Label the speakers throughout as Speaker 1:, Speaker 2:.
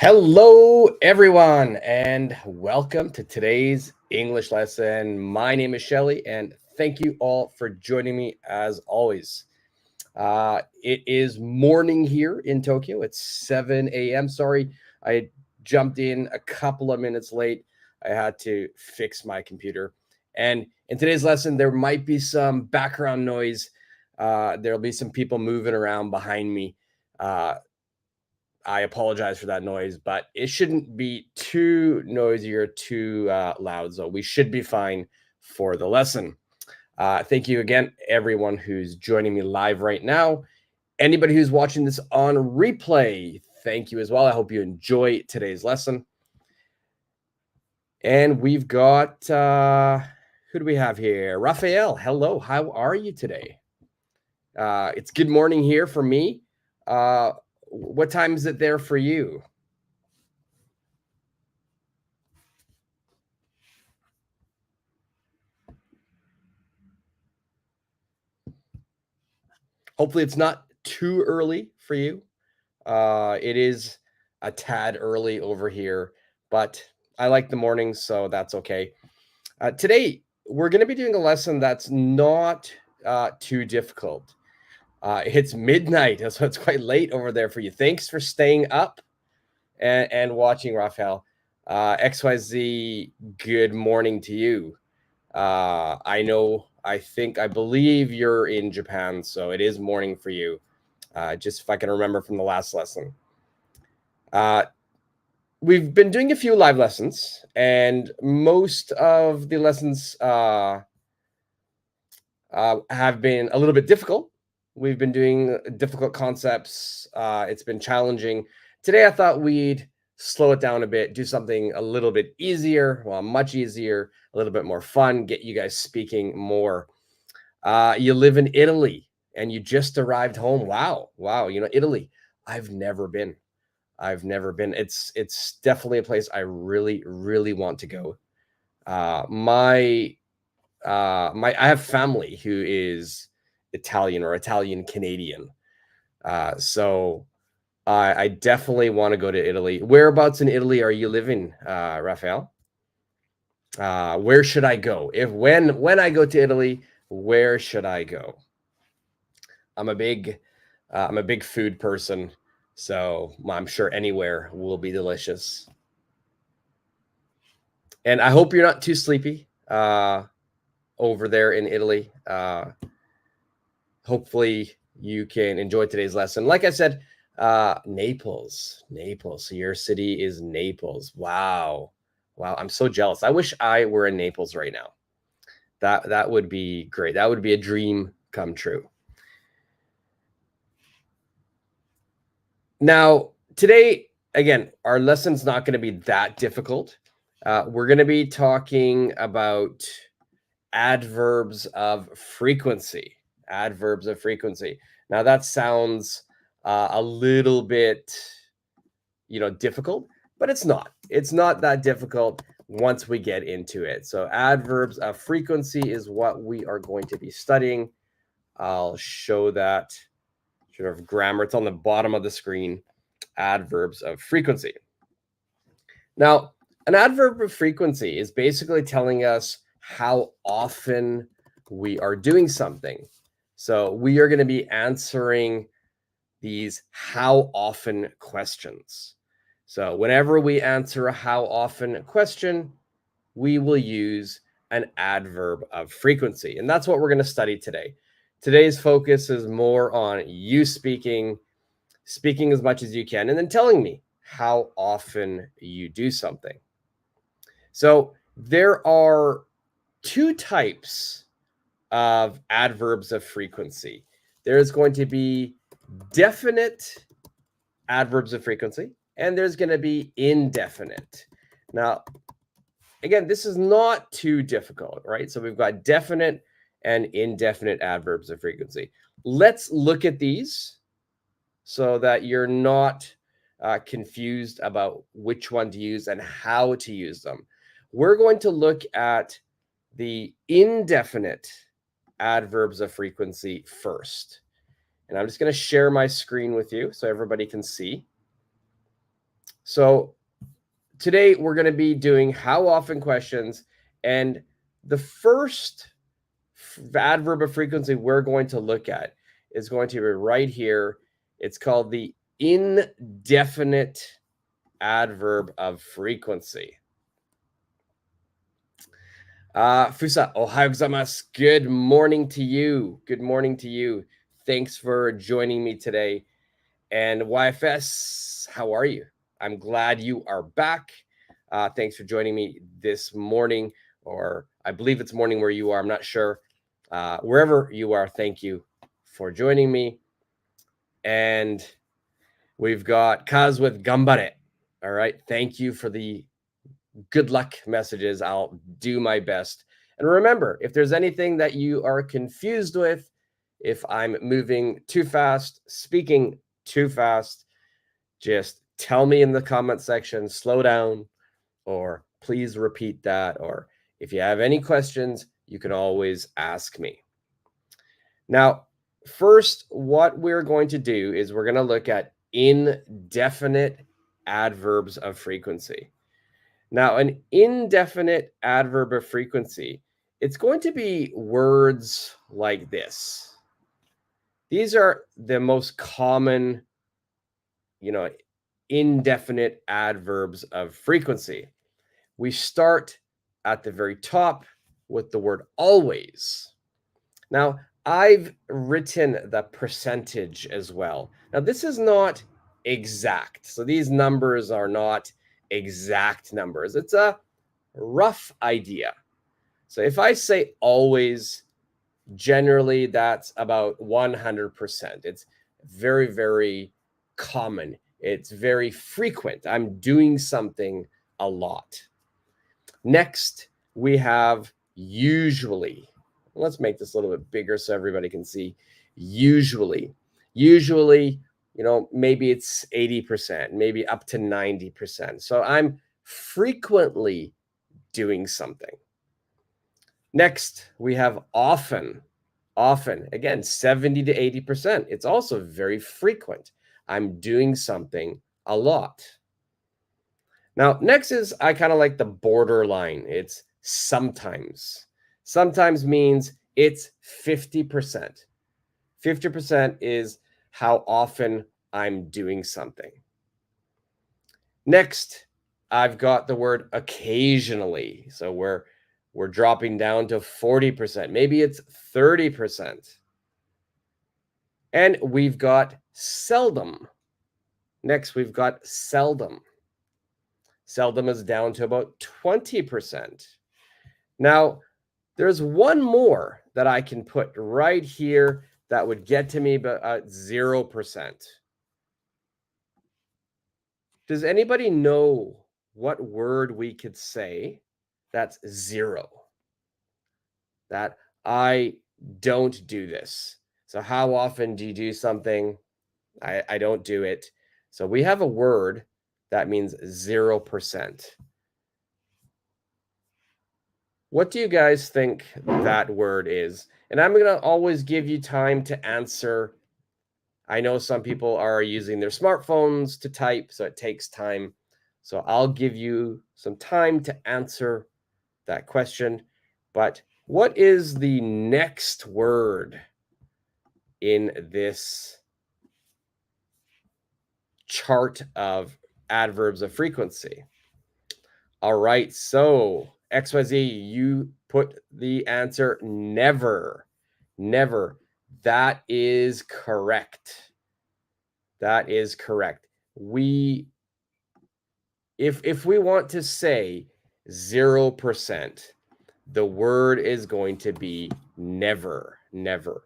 Speaker 1: Hello, everyone, and welcome to today's English lesson. My name is Shailly, and thank you all for joining me as always. It is morning here in Tokyo. It's 7 a.m. Sorry, I jumped in a couple of minutes late. I had to fix my computer. And in today's lesson, there might be some background noise. There'll be some people moving around behind me. I apologize for that noise, but it shouldn't be too noisy or too loud. So we should be fine for the lesson. Thank you again, everyone who's joining me live right now. Anybody who's watching this on replay, thank you as well. I hope you enjoy today's lesson. And we've got, who do we have here? Raphael, hello, how are you today? It's good morning here for me. What time is it there for you? Hopefully it's not too early for you. It is a tad early over here, but I like the mornings, so that's okay. Today, we're going to be doing a lesson that's not too difficult. It's midnight, so it's quite late over there for you. Thanks for staying up and watching, Raphael. XYZ, good morning to you. I believe you're in Japan, so it is morning for you. Just if I can remember from the last lesson. We've been doing a few live lessons, and most of the lessons have been a little bit difficult. We've been doing difficult concepts. It's been challenging. Today, I thought we'd slow it down a bit, do something a little bit easier, much easier, a little bit more fun, get you guys speaking more. You live in Italy and you just arrived home. Wow. Italy. I've never been. It's definitely a place I really, really want to go. I have family who is Italian or Italian Canadian. So I definitely want to go to Italy. Whereabouts in Italy are you living, Raphael? Where should I go? When I go to Italy, where should I go? I'm a big food person, so I'm sure anywhere will be delicious. And I hope you're not too sleepy over there in Italy. Hopefully you can enjoy today's lesson. Like I said, Naples. So your city is Naples. Wow. I'm so jealous. I wish I were in Naples right now. That would be great. That would be a dream come true. Now, today, again, our lesson's not going to be that difficult. We're going to be talking about adverbs of frequency. Adverbs of frequency. Now, that sounds a little bit, difficult, but it's not. It's not that difficult once we get into it. So adverbs of frequency is what we are going to be studying. I'll show that sort of grammar. It's on the bottom of the screen. Adverbs of frequency. Now, an adverb of frequency is basically telling us how often we are doing something. So we are going to be answering these how often questions. So whenever we answer a how often question, we will use an adverb of frequency. And that's what we're going to study today. Today's focus is more on you speaking as much as you can, and then telling me how often you do something. So there are two types of adverbs of frequency. There's going to be definite adverbs of frequency, and there's going to be indefinite. Now, again, this is not too difficult, right? So we've got definite and indefinite adverbs of frequency. Let's look at these so that you're not confused about which one to use and how to use them. We're going to look at the indefinite adverbs of frequency first. And I'm just going to share my screen with you so everybody can see. So today we're going to be doing how often questions, and the first adverb of frequency we're going to look at is going to be right here. It's called the indefinite adverb of frequency. Fusa, ohayo gozaimasu. Good morning to you. Good morning to you. Thanks for joining me today. And YFS, how are you? I'm glad you are back. Thanks for joining me this morning, or I believe it's morning where you are. I'm not sure. Wherever you are, thank you for joining me. And we've got Kaz with Gambare. All right. Thank you for the good luck messages. I'll do my best. And remember, if there's anything that you are confused with, if I'm moving too fast, speaking too fast, just tell me in the comment section, slow down, or please repeat that. Or if you have any questions, you can always ask me. Now, first, what we're going to do is we're going to look at indefinite adverbs of frequency. Now, an indefinite adverb of frequency, it's going to be words like this. These are the most common, indefinite adverbs of frequency. We start at the very top with the word always. Now, I've written the percentage as well. Now, this is not exact. So these numbers are not exact numbers. It's a rough idea. So if I say always, generally that's about 100%. It's very, very common. It's very frequent. I'm doing something a lot. Next, we have usually. Let's make this a little bit bigger so everybody can see. Usually, maybe it's 80%, maybe up to 90%. So I'm frequently doing something. Next, we have often. Often, again, 70 to 80%. It's also very frequent. I'm doing something a lot. Now, next is, I kind of like the borderline. It's sometimes. Sometimes means it's 50%. 50% is how often I'm doing something. Next, I've got the word occasionally. So we're dropping down to 40%. Maybe it's 30%. And we've got seldom. Next, we've got seldom. Seldom is down to about 20%. Now, there's one more that I can put right here that would get to me about 0%. Does anybody know what word we could say that's zero? That I don't do this. So how often do you do something? I don't do it. So we have a word that means 0%. What do you guys think that word is? And I'm going to always give you time to answer. I know some people are using their smartphones to type, so it takes time. So I'll give you some time to answer that question. But what is the next word in this chart of adverbs of frequency? All right, so XYZ, you put the answer never. Never. That is correct. That is correct. If we want to say 0%, the word is going to be never. Never.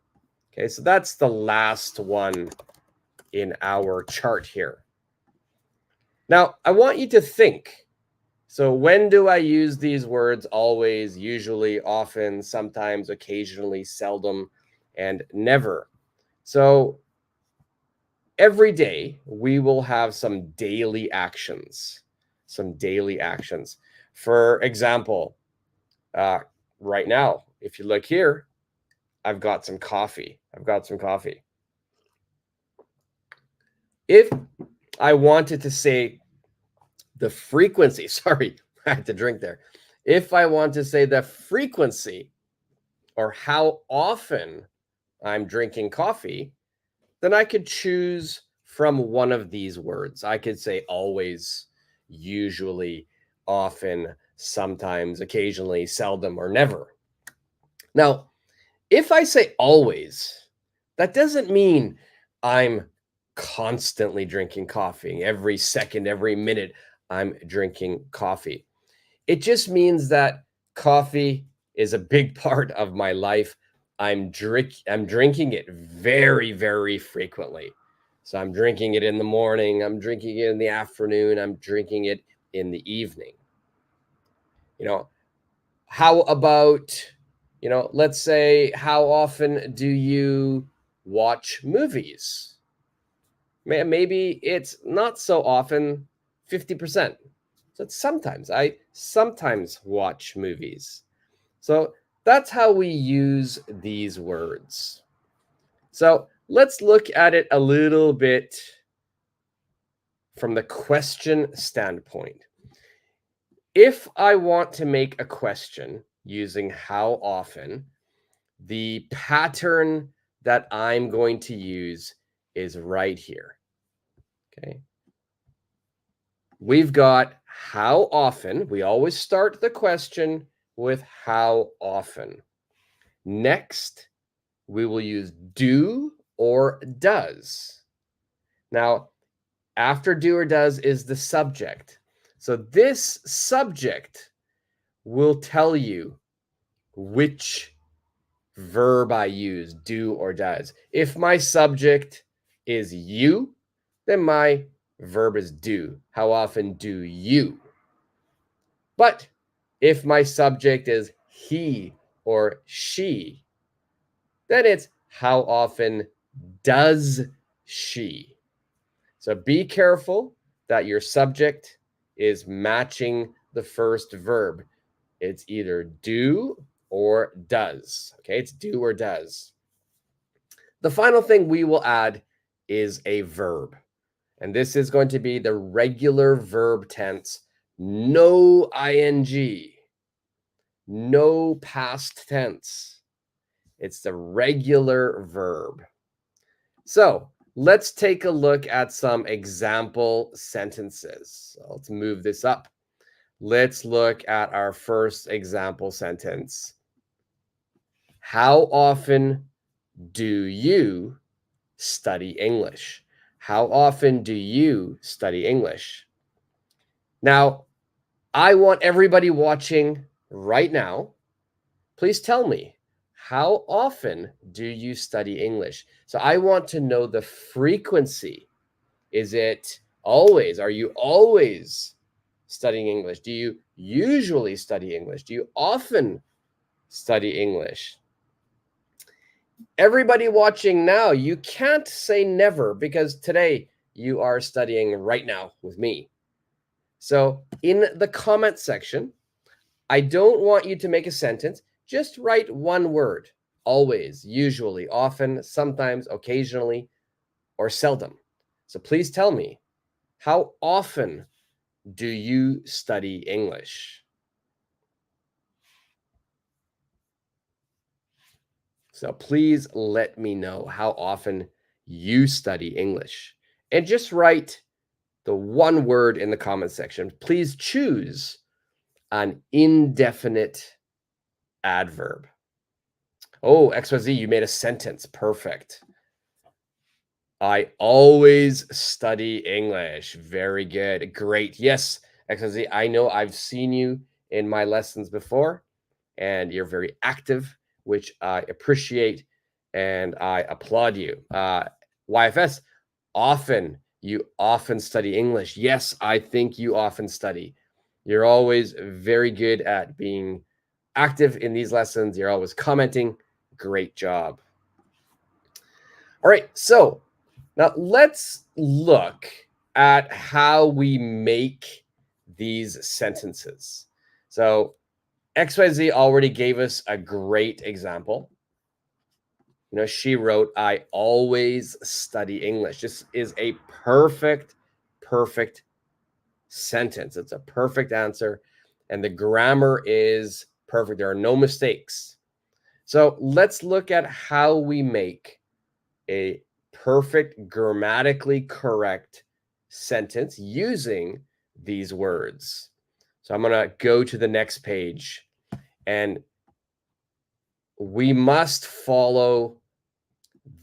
Speaker 1: Okay, so that's the last one in our chart here. Now, I want you to think. So when do I use these words? Always, usually, often, sometimes, occasionally, seldom, and never. So every day we will have some daily actions. Some daily actions. For example, right now, if you look here, I've got some coffee. I've got some coffee. If I wanted to say the frequency, sorry, I had to drink there. If I want to say the frequency or how often I'm drinking coffee, then I could choose from one of these words. I could say always, usually, often, sometimes, occasionally, seldom, or never. Now, if I say always, that doesn't mean I'm constantly drinking coffee. Every second, every minute, I'm drinking coffee. It just means that coffee is a big part of my life. I'm drinking it very, very frequently. So I'm drinking it in the morning, I'm drinking it in the afternoon, I'm drinking it in the evening. You know, how about, let's say, how often do you watch movies? Maybe it's not so often, 50%. So it's sometimes. I sometimes watch movies. So that's how we use these words. So let's look at it a little bit from the question standpoint. If I want to make a question using how often, the pattern that I'm going to use is right here. Okay. We've got how often. We always start the question with how often. Next, we will use do or does. Now, after do or does is the subject. So this subject will tell you which verb I use, do or does. If my subject is you, then my verb is do. How often do you? But if my subject is he or she, then it's how often does she? So be careful that your subject is matching the first verb. It's either do or does. Okay, it's do or does. The final thing we will add is a verb. And this is going to be the regular verb tense, no ing, no past tense. It's the regular verb. So let's take a look at some example sentences. So let's move this up. Let's look at our first example sentence. How often do you study English? How often do you study English? Now, I want everybody watching right now, please tell me, how often do you study English? So I want to know the frequency. Is it always? Are you always studying English? Do you usually study English? Do you often study English? Everybody watching now, you can't say never because today you are studying right now with me. So in the comment section, I don't want you to make a sentence. Just write one word. Always, usually, often, sometimes, occasionally, or seldom. So please tell me, how often do you study English? So please let me know how often you study English. And just write the one word in the comment section. Please choose an indefinite adverb. Oh, XYZ, you made a sentence. Perfect. I always study English. Very good. Great. Yes, XYZ, I know I've seen you in my lessons before, and you're very active, which I appreciate, and I applaud you. YFS, you often study English. Yes, I think you often study. You're always very good at being active in these lessons. You're always commenting. Great job. All right, so now let's look at how we make these sentences. So XYZ already gave us a great example. She wrote, I always study English. This is a perfect sentence. It's a perfect answer. And the grammar is perfect. There are no mistakes. So let's look at how we make a perfect, grammatically correct sentence using these words. So I'm going to go to the next page, and we must follow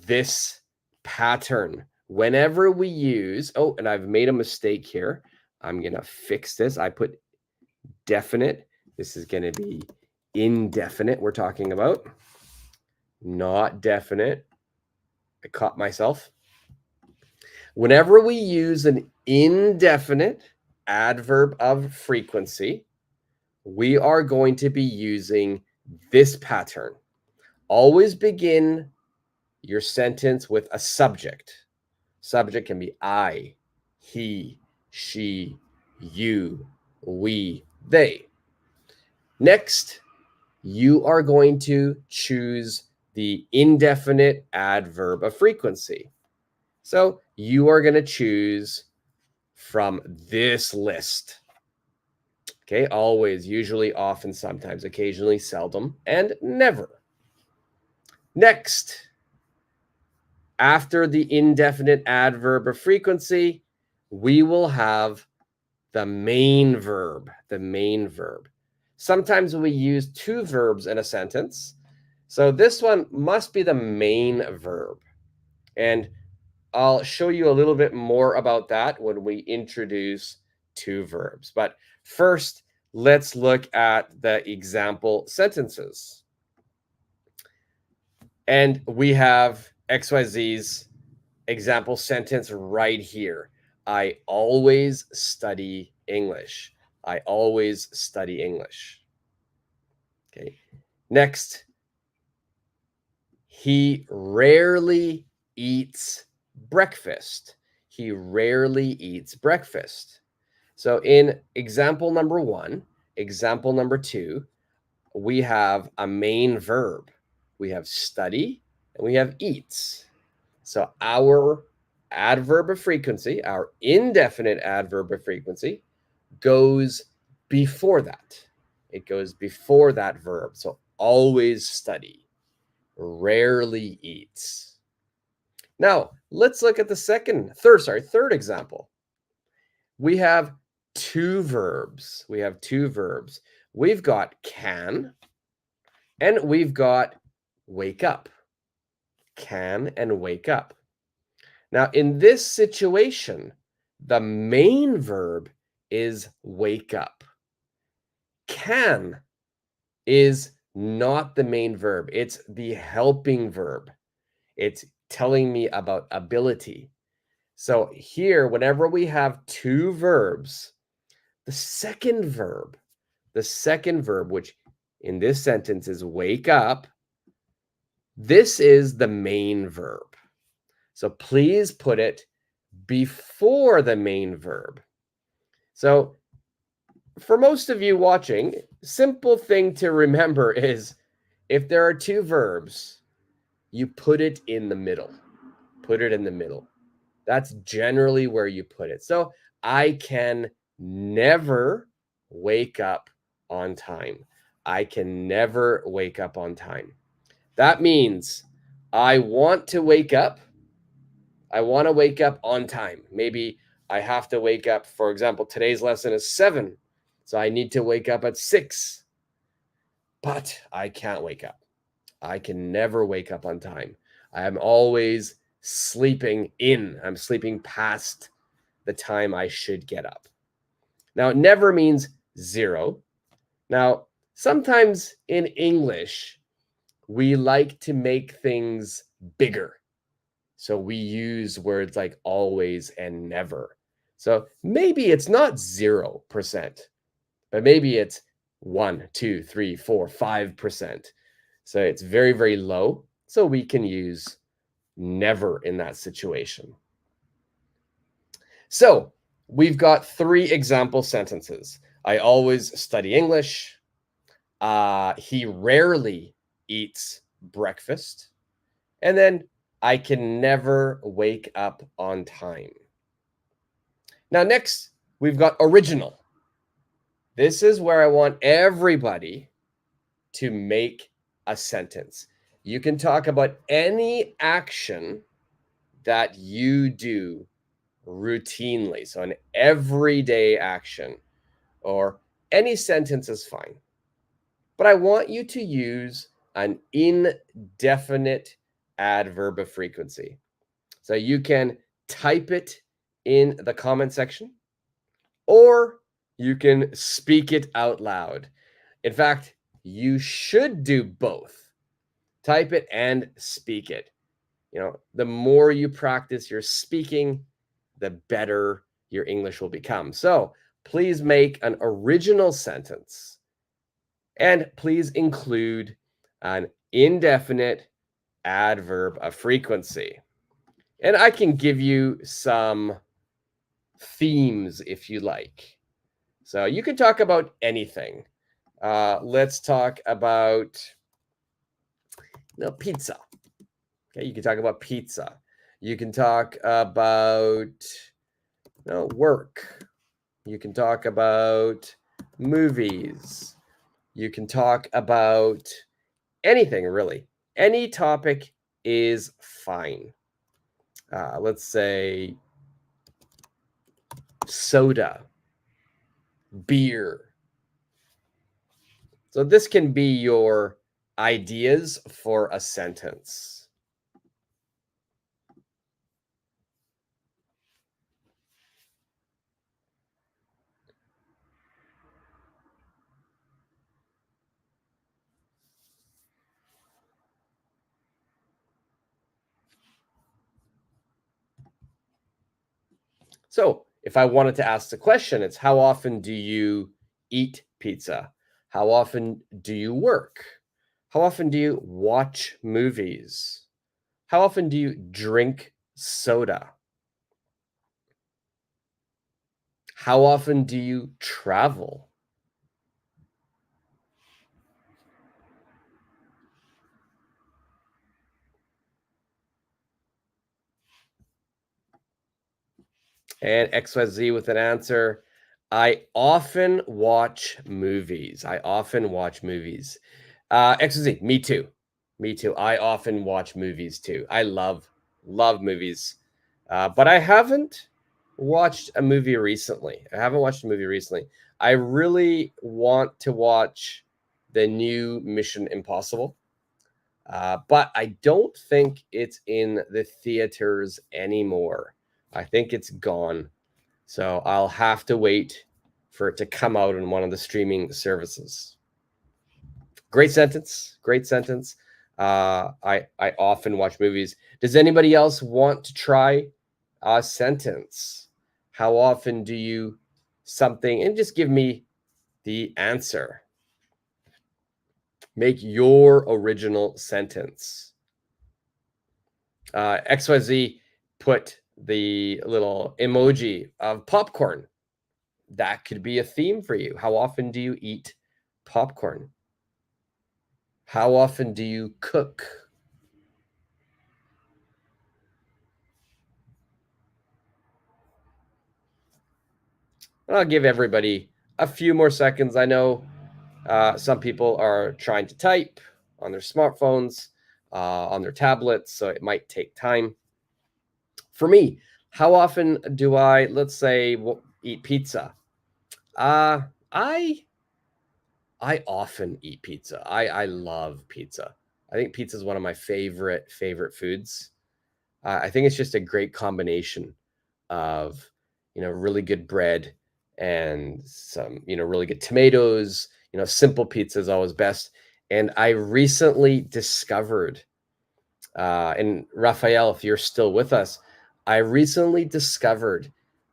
Speaker 1: this pattern whenever we use, oh, and I've made a mistake here. I'm going to fix this. I put definite. This is going to be indefinite we're talking about, not definite. I caught myself. Whenever we use an indefinite adverb of frequency, we are going to be using this pattern. Always begin your sentence with a subject. Subject can be I, he, she, you, we, they. Next, you are going to choose the indefinite adverb of frequency. So you are going to choose from this list. Okay, always, usually, often, sometimes, occasionally, seldom, and never. Next, after the indefinite adverb of frequency, we will have the main verb, Sometimes we use two verbs in a sentence. So this one must be the main verb. And I'll show you a little bit more about that when we introduce two verbs. But first, let's look at the example sentences. And we have XYZ's example sentence right here. I always study English. I always study English. Okay. Next, he rarely eats breakfast. He rarely eats breakfast. So in example number one, example number two, we have a main verb. We have study and we have eats. So our adverb of frequency, our indefinite adverb of frequency, goes before that. It goes before that verb. So always study, rarely eats. Now, let's look at the third example. We have two verbs. We've got can and we've got wake up. Can and wake up. Now, in this situation, the main verb is wake up. Can is not the main verb. It's the helping verb. It's telling me about ability. So here, whenever we have two verbs, the second verb, which in this sentence is wake up, this is the main verb. So please put it before the main verb. So for most of you watching, simple thing to remember is if there are two verbs, you put it in the middle. Put it in the middle. That's generally where you put it. So I can never wake up on time. I can never wake up on time. That means I want to wake up. I want to wake up on time. Maybe I have to wake up, for example, today's lesson is 7. So I need to wake up at 6. But I can't wake up. I can never wake up on time. I am always sleeping in. I'm sleeping past the time I should get up. Now, never means 0. Now, sometimes in English, we like to make things bigger. So we use words like always and never. So maybe it's not 0%, but maybe it's 1, 2, 3, 4, 5%. So it's very, very low. So we can use never in that situation. So we've got 3 example sentences. I always study English. He rarely eats breakfast. And then I can never wake up on time. Now, next, we've got original. This is where I want everybody to make a sentence. You can talk about any action that you do routinely. So an everyday action or any sentence is fine. But I want you to use an indefinite adverb of frequency. So you can type it in the comment section or you can speak it out loud. In fact, you should do both. Type it and speak it. The more you practice your speaking, the better your English will become. So please make an original sentence and please include an indefinite adverb of frequency. And I can give you some themes if you like. So you can talk about anything. Let's talk about pizza. Okay, you can talk about pizza. You can talk about work. You can talk about movies. You can talk about anything, really. Any topic is fine. Let's say soda, beer. So this can be your ideas for a sentence. So if I wanted to ask the question, it's how often do you eat pizza? How often do you work? How often do you watch movies? How often do you drink soda? How often do you travel? And XYZ with an answer. I often watch movies. I often watch movies. XYZ, me too. Me too. I often watch movies too. I love movies. But I haven't watched a movie recently. I really want to watch the new Mission Impossible. But I don't think it's in the theaters anymore. I think it's gone. So I'll have to wait for it to come out on one of the streaming services. Great sentence. Great sentence. I often watch movies. Does anybody else want to try a sentence? How often do you something? And just give me the answer. Make your original sentence. XYZ put the little emoji of popcorn. That could be a theme for you. How often do you eat popcorn? How often do you cook? And I'll give everybody a few more seconds. I know some people are trying to type on their smartphones, on their tablets, so it might take time. For me, how often do I, let's say, eat pizza? I often eat pizza. I love pizza. I think pizza is one of my favorite foods. I think it's just a great combination of really good bread and some really good tomatoes. Simple pizza is always best. And I recently discovered, and Raphael, if you're still with us, I recently discovered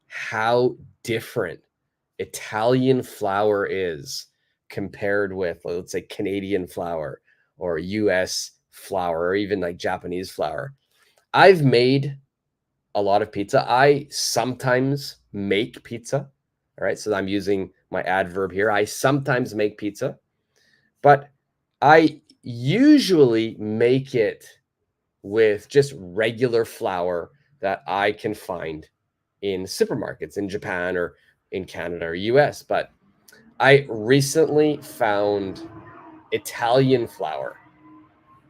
Speaker 1: how different Italian flour is compared with, let's say, Canadian flour or US flour or even like Japanese flour. I've made a lot of pizza. I sometimes make pizza. All right. So I'm using my adverb here. I sometimes make pizza, but I usually make it with just regular flour that I can find in supermarkets in Japan or in Canada or US, but I recently found Italian flour,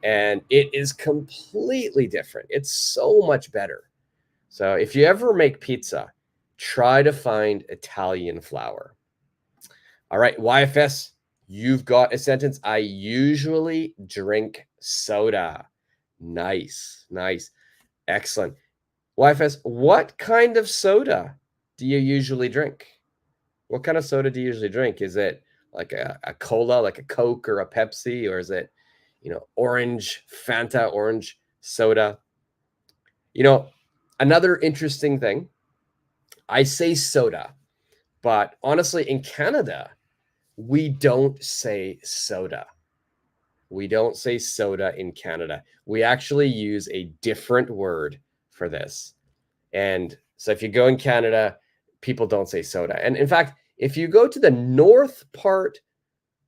Speaker 1: and it is completely different. It's so much better. So if you ever make pizza, try to find Italian flour. All right, YFS, you've got a sentence. I usually drink soda. Nice, nice, excellent. YFS, what kind of soda do you usually drink? What kind of soda do you usually drink? Is it like a cola, like a Coke or a Pepsi, or is it, orange, Fanta, orange soda? Another interesting thing, I say soda, but honestly, in Canada, we don't say soda. We don't say soda in Canada. We actually use a different word for this. And so if you go in Canada, people don't say soda. And in fact, if you go to the north part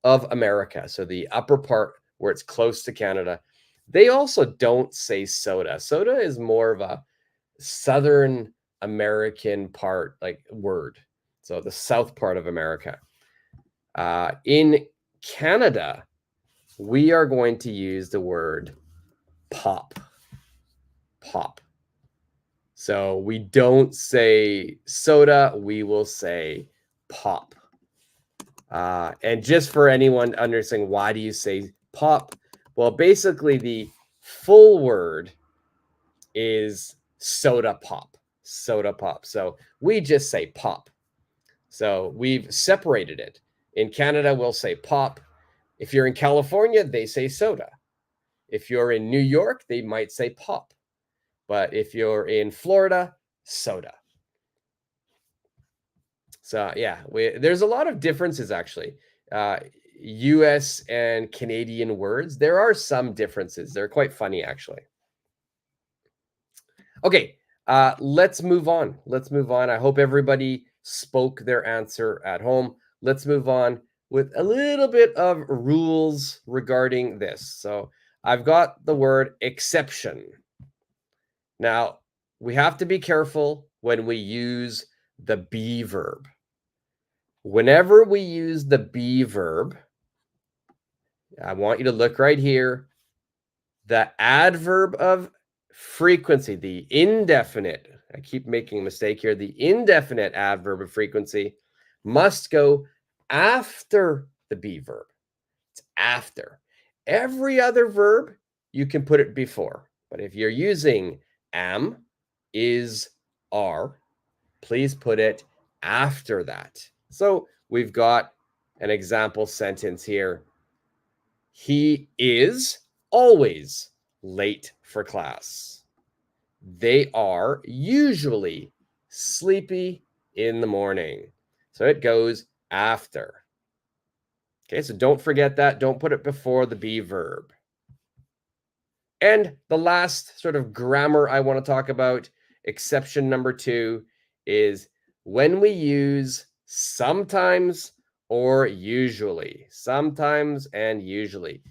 Speaker 1: of America, so the upper part where it's close to Canada, they also don't say soda. Soda is more of a Southern American part, like word. So the south part of America. In Canada, we are going to use the word pop. Pop. So we don't say soda, we will say pop. And just for anyone understanding, why do you say pop? Well, basically the full word is soda pop. Soda pop. So we just say pop. So we've separated it. In Canada, we'll say pop. If you're in California, they say soda. If you're in New York, they might say pop. But if you're in Florida, soda. So yeah, there's a lot of differences actually. US and Canadian words, there are some differences. They're quite funny actually. Okay, let's move on. Let's move on. I hope everybody spoke their answer at home. Let's move on with a little bit of rules regarding this. So I've got the word exception. Now, we have to be careful when we use the be verb. Whenever we use the be verb, I want you to look right here. The adverb of frequency, the indefinite, I keep making a mistake here, the indefinite adverb of frequency must go after the be verb. It's after. Every other verb, you can put it before. But if you're using am, is, are, please put it after that. So we've got an example sentence here. He is always late for class. They are usually sleepy in the morning. So it goes after. Okay, so don't forget that. Don't put it before the be verb. And the last sort of grammar I want to talk about, exception number 2, is when we use sometimes or usually. Sometimes and usually.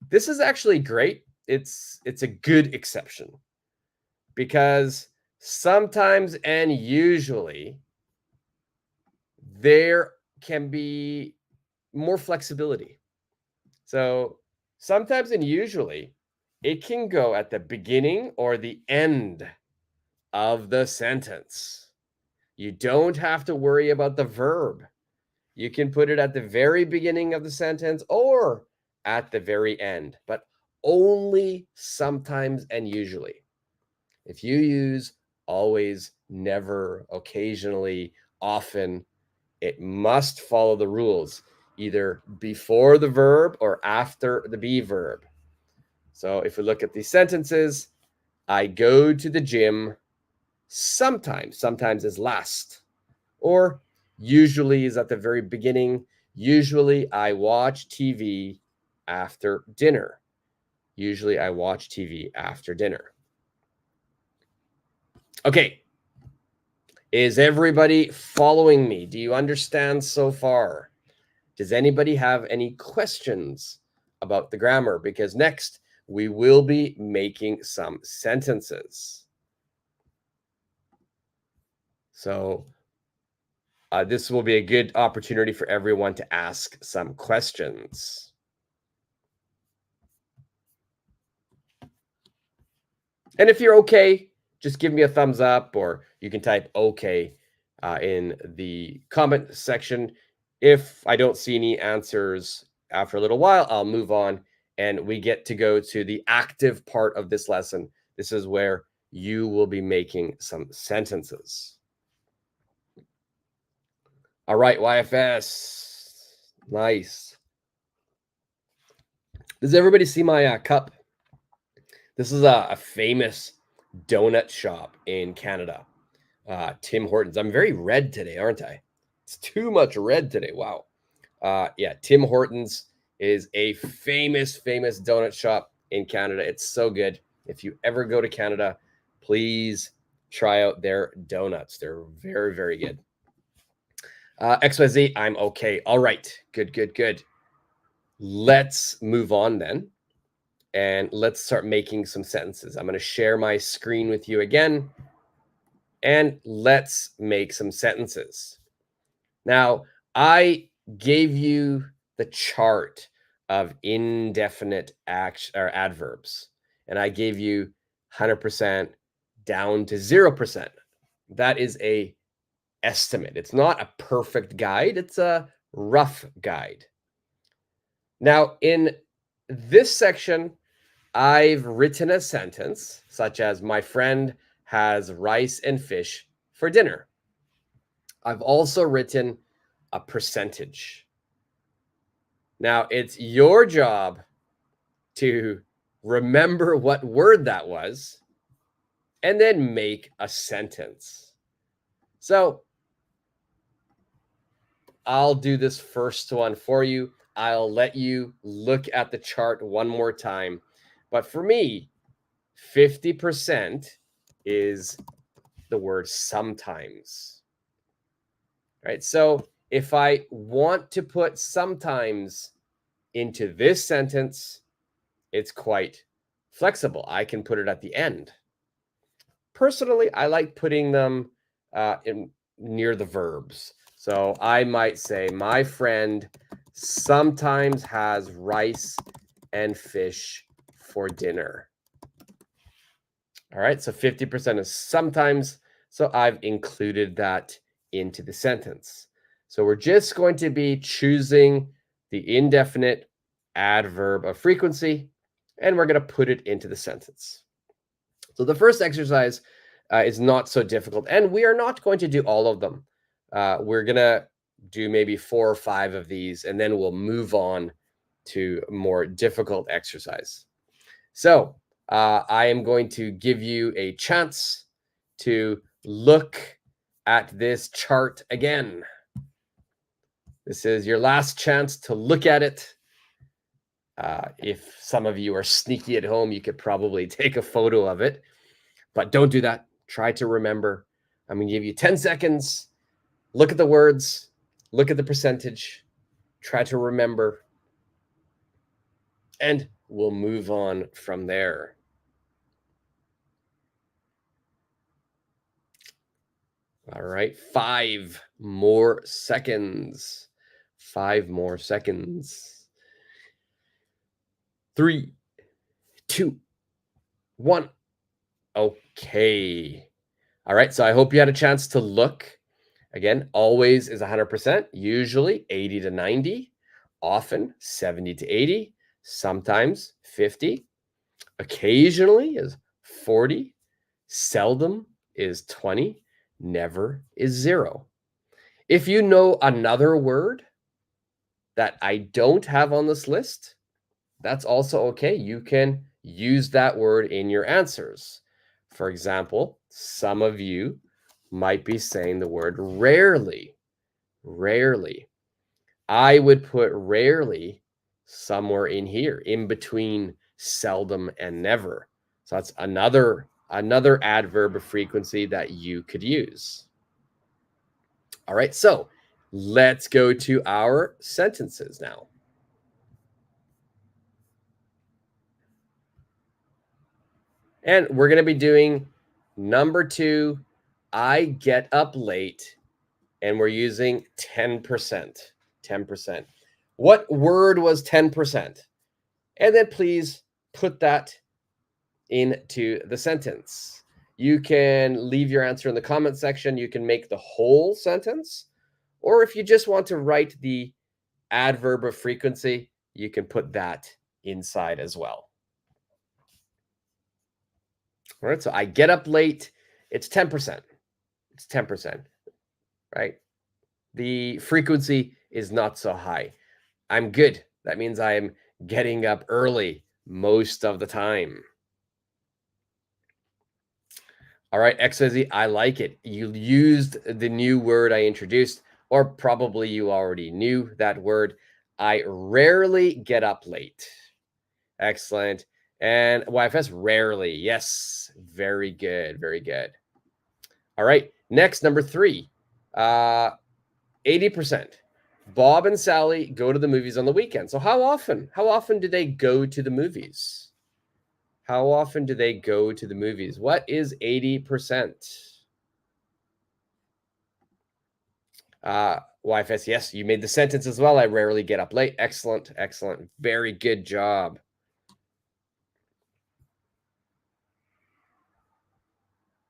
Speaker 1: This is actually great. It's a good exception because sometimes and usually there can be more flexibility. So sometimes and usually it can go at the beginning or the end of the sentence. You don't have to worry about the verb. You can put it at the very beginning of the sentence or at the very end, but only sometimes and usually. If you use always, never, occasionally, often, it must follow the rules, either before the verb or after the be verb. So if we look at these sentences, I go to the gym sometimes. Sometimes is last. Or usually is at the very beginning. Usually I watch TV after dinner. Usually I watch TV after dinner. Okay. Is everybody following me? Do you understand so far? Does anybody have any questions about the grammar? Because next we will be making some sentences. So This will be a good opportunity for everyone to ask some questions. And if you're okay, just give me a thumbs up, or you can type okay in the comment section. If I don't see any answers after a little while, I'll move on and we get to go to the active part of this lesson. This is where you will be making some sentences. All right, YFS. Nice. Does everybody see my cup? This is a famous donut shop in Canada. Tim Hortons. I'm very red today, aren't I? It's too much red today. Wow. Yeah, Tim Hortons is a famous donut shop in Canada. It's so good. If you ever go to Canada, please try out their donuts. They're very good. XYZ, I'm okay. All right. Good. Let's move on then. And let's start making some sentences. I'm going to share my screen with you again. And let's make some sentences. Now, I gave you the chart of indefinite action or adverbs, and I gave you 100% down to 0%. That is a estimate. It's not a perfect guide. It's a rough guide. Now, in this section, I've written a sentence such as, my friend has rice and fish for dinner. I've also written a percentage. Now, it's your job to remember what word that was and then make a sentence. So I'll do this first one for you. I'll let you look at the chart one more time. But for me, 50% is the word sometimes. Right? So if I want to put sometimes into this sentence, it's quite flexible. I can put it at the end. Personally, I like putting them near the verbs. So I might say, my friend sometimes has rice and fish for dinner. All right, so 50% is sometimes. So I've included that into the sentence. So we're just going to be choosing the indefinite adverb of frequency, and we're going to put it into the sentence. So the first exercise is not so difficult, and we are not going to do all of them. We're going to do maybe 4 or 5 of these, and then we'll move on to a more difficult exercise. So I am going to give you a chance to look at this chart again. This is your last chance to look at it. If some of you are sneaky at home, you could probably take a photo of it, but don't do that. Try to remember. I'm going to give you 10 seconds. Look at the words. Look at the percentage. Try to remember. And we'll move on from there. All right, 5 more seconds. 5 more seconds. 3, 2, 1. Okay. All right, so I hope you had a chance to look. Again, always is 100%, usually 80 to 90, often 70 to 80, sometimes 50, occasionally is 40, seldom is 20, never is 0. If you know another word that I don't have on this list, that's also okay. You can use that word in your answers. For example, some of you might be saying the word rarely. Rarely. I would put rarely somewhere in here, in between seldom and never. So that's another adverb of frequency that you could use. All right, so let's go to our sentences now. And we're going to be doing number 2, I get up late and we're using 10%. 10%. What word was 10%? And then please put that into the sentence. You can leave your answer in the comment section. You can make the whole sentence, or if you just want to write the adverb of frequency, you can put that inside as well. All right, so I get up late. It's 10%. It's 10%, right? The frequency is not so high. I'm good. That means I'm getting up early most of the time. All right, XYZ, I like it. You used the new word I introduced, or probably you already knew that word. I rarely get up late. Excellent. And YFS, rarely. Yes, very good, very good. All right, next, number 3, 80%. Bob and Sally go to the movies on the weekend. So how often? How often do they go to the movies? How often do they go to the movies? What is 80%? YFS, yes, you made the sentence as well. I rarely get up late. Excellent, excellent. Very good job.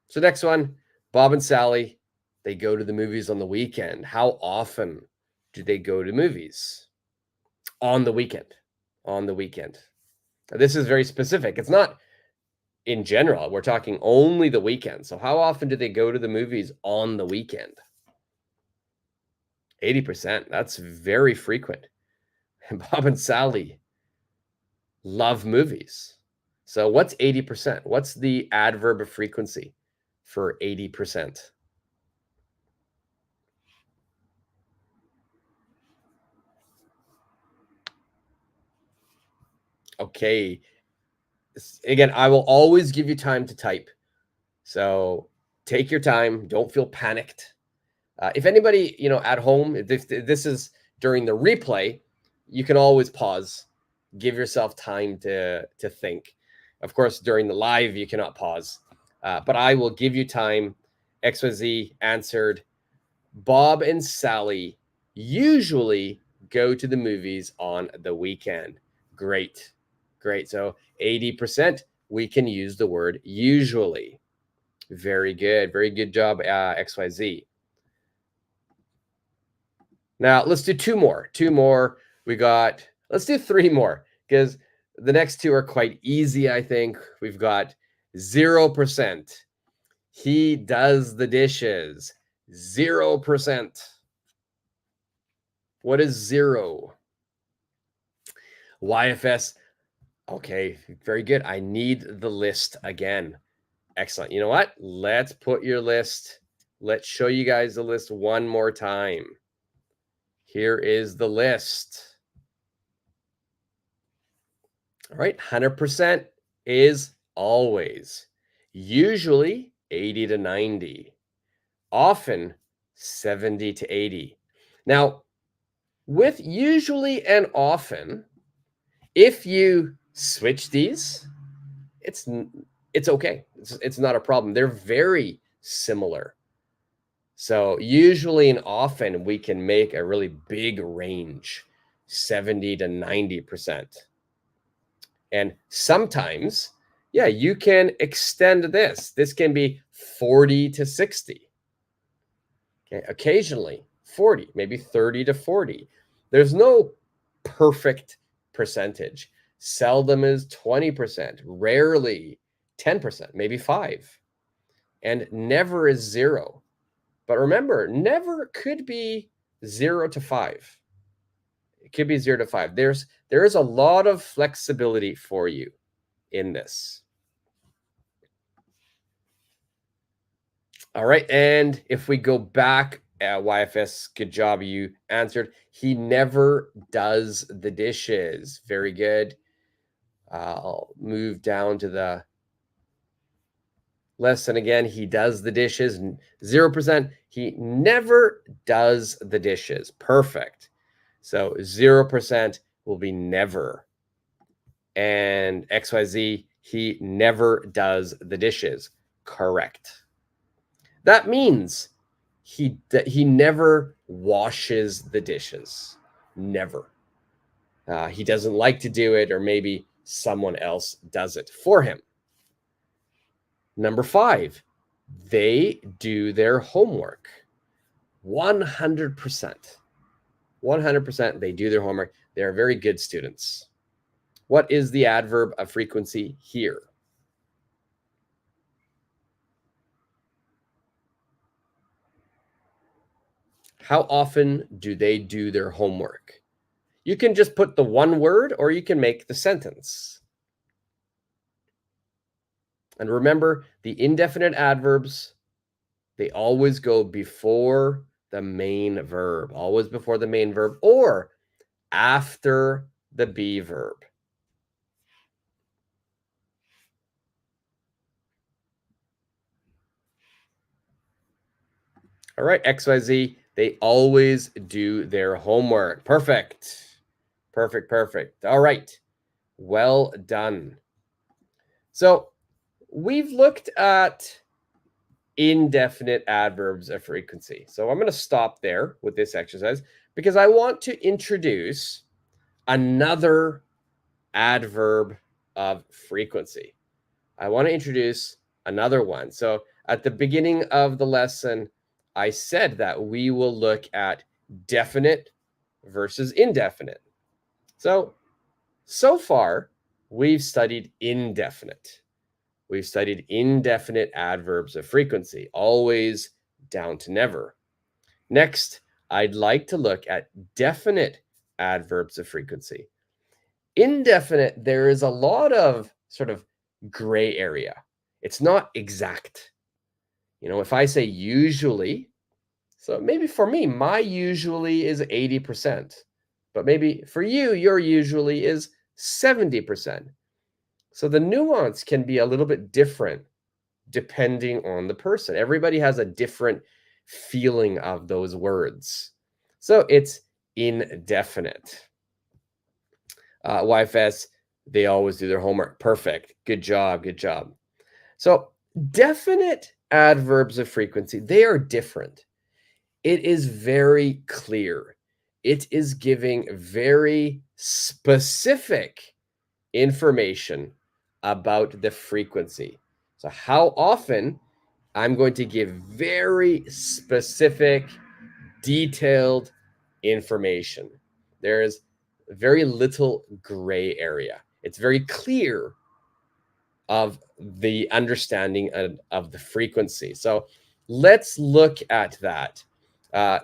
Speaker 1: So next one, Bob and Sally, they go to the movies on the weekend. How often do they go to movies? On the weekend. On the weekend. This is very specific. It's not in general. We're talking only the weekend. So how often do they go to the movies on the weekend? 80%. That's very frequent. And Bob and Sally love movies. So what's 80%? What's the adverb of frequency for 80%? Okay. Again, I will always give you time to type. So take your time. Don't feel panicked. If anybody, at home, if this is during the replay, you can always pause. Give yourself time to think. Of course, during the live, you cannot pause. But I will give you time. XYZ answered. Bob and Sally usually go to the movies on the weekend. Great. Great. So 80%, we can use the word usually. Very good. Very good job, XYZ. Now, let's do 2 more. 2 more. Let's do 3 more because the next 2 are quite easy, I think. We've got 0%. He does the dishes. 0%. What is 0? YFS. Okay, very good. I need the list again. Excellent. You know what? Let's put your list. Let's show you guys the list one more time. Here is the list. All right, 100% is always. Usually 80 to 90. Often 70 to 80. Now, with usually and often, if you switch these, it's okay. It's not a problem. They're very similar. So usually and often we can make a really big range, 70 to 90%. And sometimes, yeah, you can extend this. This can be 40 to 60. Okay, occasionally 40, maybe 30 to 40. There's no perfect percentage. Seldom is 20%, rarely 10%, maybe 5. And never is 0. But remember, never could be 0 to 5. It could be 0 to 5. There is a lot of flexibility for you in this. All right, and if we go back at YFS, good job, you answered. He never does the dishes. Very good. I'll move down to the list, and again, he does the dishes. 0%. He never does the dishes. Perfect. So 0% will be never. And XYZ, he never does the dishes. Correct. That means He never washes the dishes. Never. He doesn't like to do it, or maybe someone else does it for him. Number 5, they do their homework. 100%. 100% they do their homework. They are very good students. What is the adverb of frequency here? How often do they do their homework? You can just put the one word, or you can make the sentence. And remember, the indefinite adverbs, they always go before the main verb, always before the main verb, or after the be verb. All right, XYZ, they always do their homework. Perfect. Perfect, perfect. All right. Well done. So we've looked at indefinite adverbs of frequency. So I'm going to stop there with this exercise because I want to introduce another adverb of frequency. I want to introduce another one. So at the beginning of the lesson, I said that we will look at definite versus indefinite. So far, we've studied indefinite. We've studied indefinite adverbs of frequency, always down to never. Next, I'd like to look at definite adverbs of frequency. Indefinite, there is a lot of sort of gray area. It's not exact. If I say usually, so maybe for me, my usually is 80%, but maybe for you, your usually is 70%. So the nuance can be a little bit different depending on the person. Everybody has a different feeling of those words. So it's indefinite. YFS, they always do their homework. Perfect. Good job. Good job. So definite adverbs of frequency, they are different. It is very clear. It is giving very specific information about the frequency. So how often, I'm going to give very specific, detailed information. There is very little gray area. It's very clear of the understanding of the frequency. So let's look at that.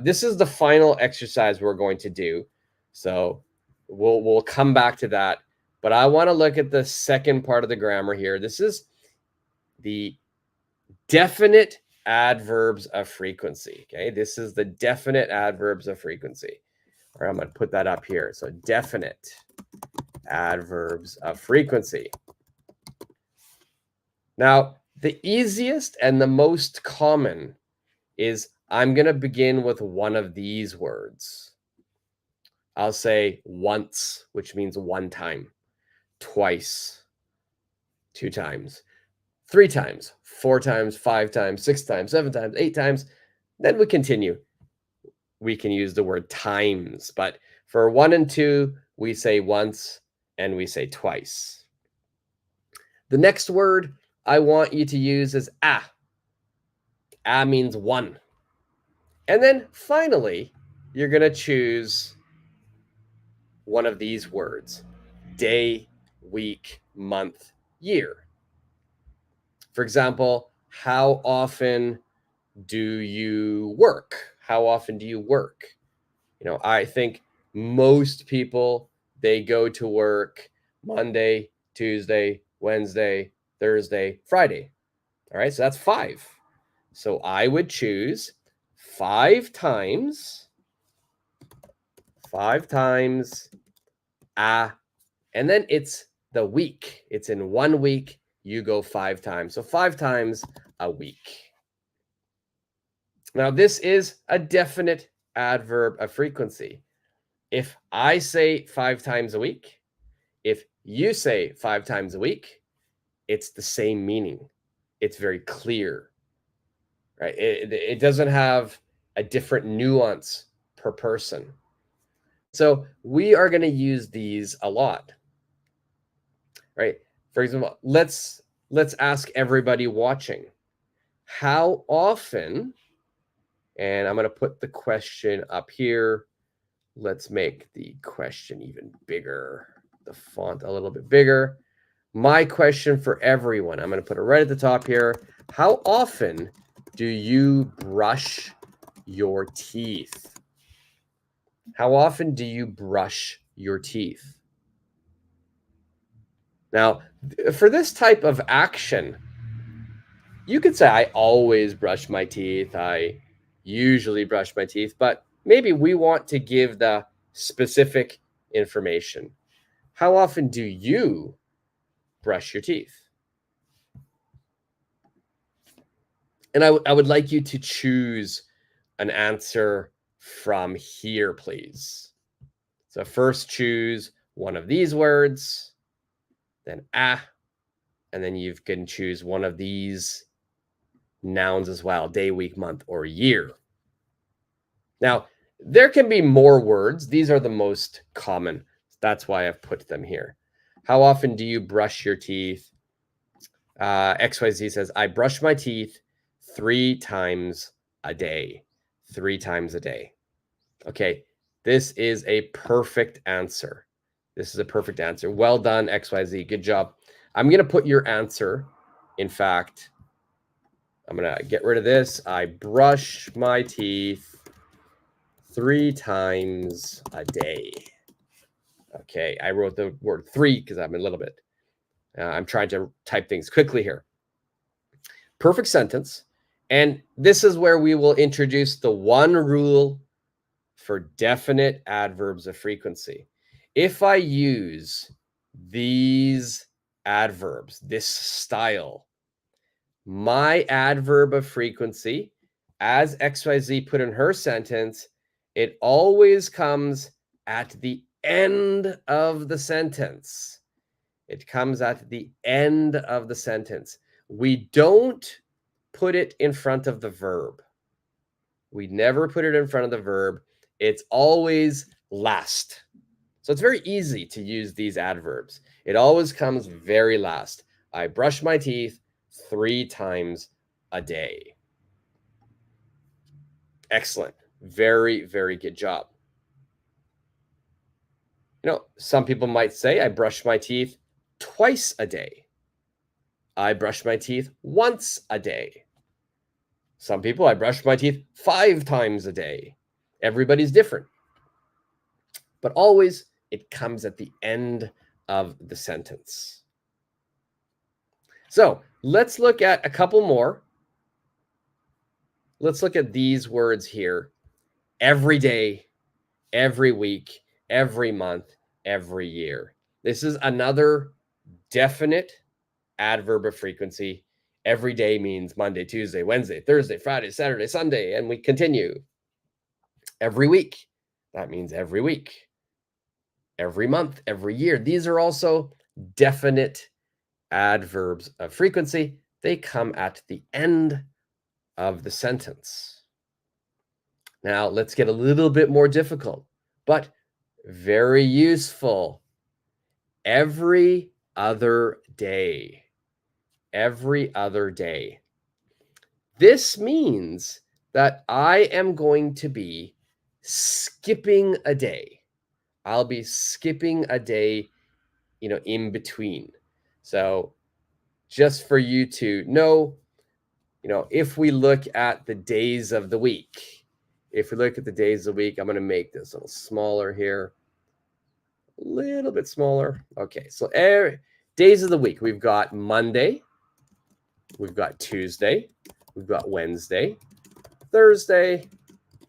Speaker 1: This is the final exercise we're going to do. So we'll come back to that. But I want to look at the second part of the grammar here. This is the definite adverbs of frequency. Okay, this is the definite adverbs of frequency. All right, I'm going to put that up here. So definite adverbs of frequency. Now, the easiest and the most common is I'm going to begin with one of these words. I'll say once, which means one time, twice, 2 times, 3 times, 4 times, 5 times, 6 times, 7 times, 8 times. Then we continue. We can use the word times, but for 1 and 2, we say once and we say twice. The next word I want you to use is a. A means one. And then finally, you're going to choose one of these words: day, week, month, year. For example, how often do you work? How often do you work? I think most people, they go to work Monday, Tuesday, Wednesday, Thursday, Friday. All right, so that's 5. So I would choose 5 times a, and then it's the week. It's in 1 week, you go 5 times. So 5 times a week. Now, this is a definite adverb of frequency. If I say 5 times a week, if you say 5 times a week, it's the same meaning. It's very clear, right? It doesn't have a different nuance per person. So we are going to use these a lot, right? For example, let's ask everybody watching, how often, and I'm going to put the question up here. Let's make the question even bigger, the font a little bit bigger. My question for everyone, I'm going to put it right at the top here. How often do you brush your teeth? How often do you brush your teeth? Now, for this type of action, you could say, I always brush my teeth. I usually brush my teeth, but maybe we want to give the specific information. How often do you brush your teeth? And I would like you to choose an answer from here, please. So first choose one of these words, then and then you can choose one of these nouns as well, day, week, month, or year. Now, there can be more words. These are the most common. That's why I've put them here. How often do you brush your teeth? XYZ says, I brush my teeth 3 times a day. 3 times a day. Okay, this is a perfect answer. This is a perfect answer. Well done, XYZ. Good job. I'm going to put your answer. In fact, I'm going to get rid of this. I brush my teeth 3 times a day. Okay, I wrote the word 3 because I'm a little bit, I'm trying to type things quickly here. Perfect sentence. And this is where we will introduce the one rule for definite adverbs of frequency. If I use these adverbs, this style, my adverb of frequency, as XYZ put in her sentence, it always comes at the end of the sentence. It comes at the end of the sentence. We don't put it in front of the verb. We never put it in front of the verb. It's always last. So it's very easy to use these adverbs. It always comes very last. I brush my teeth 3 times a day. Excellent. Very, very good job. You know, some people might say, I brush my teeth twice a day. I brush my teeth once a day. Some people, I brush my teeth 5 times a day. Everybody's different. But always, it comes at the end of the sentence. So let's look at a couple more. Let's look at these words here. Every day, every week, every month, every year. This is another definite adverb of frequency. Every day means Monday, Tuesday, Wednesday, Thursday, Friday, Saturday, Sunday, and we continue. Every week, that means every week. Every month, every year. These are also definite adverbs of frequency. They come at the end of the sentence. Now, let's get a little bit more difficult, but very useful. Every other day. Every other day. This means that I am going to be skipping a day. I'll be skipping a day, in between. So just for you to know, if we look at the days of the week, I'm going to make this a little smaller here, a little bit smaller. Okay, so days of the week, we've got Monday, we've got Tuesday, we've got Wednesday, Thursday,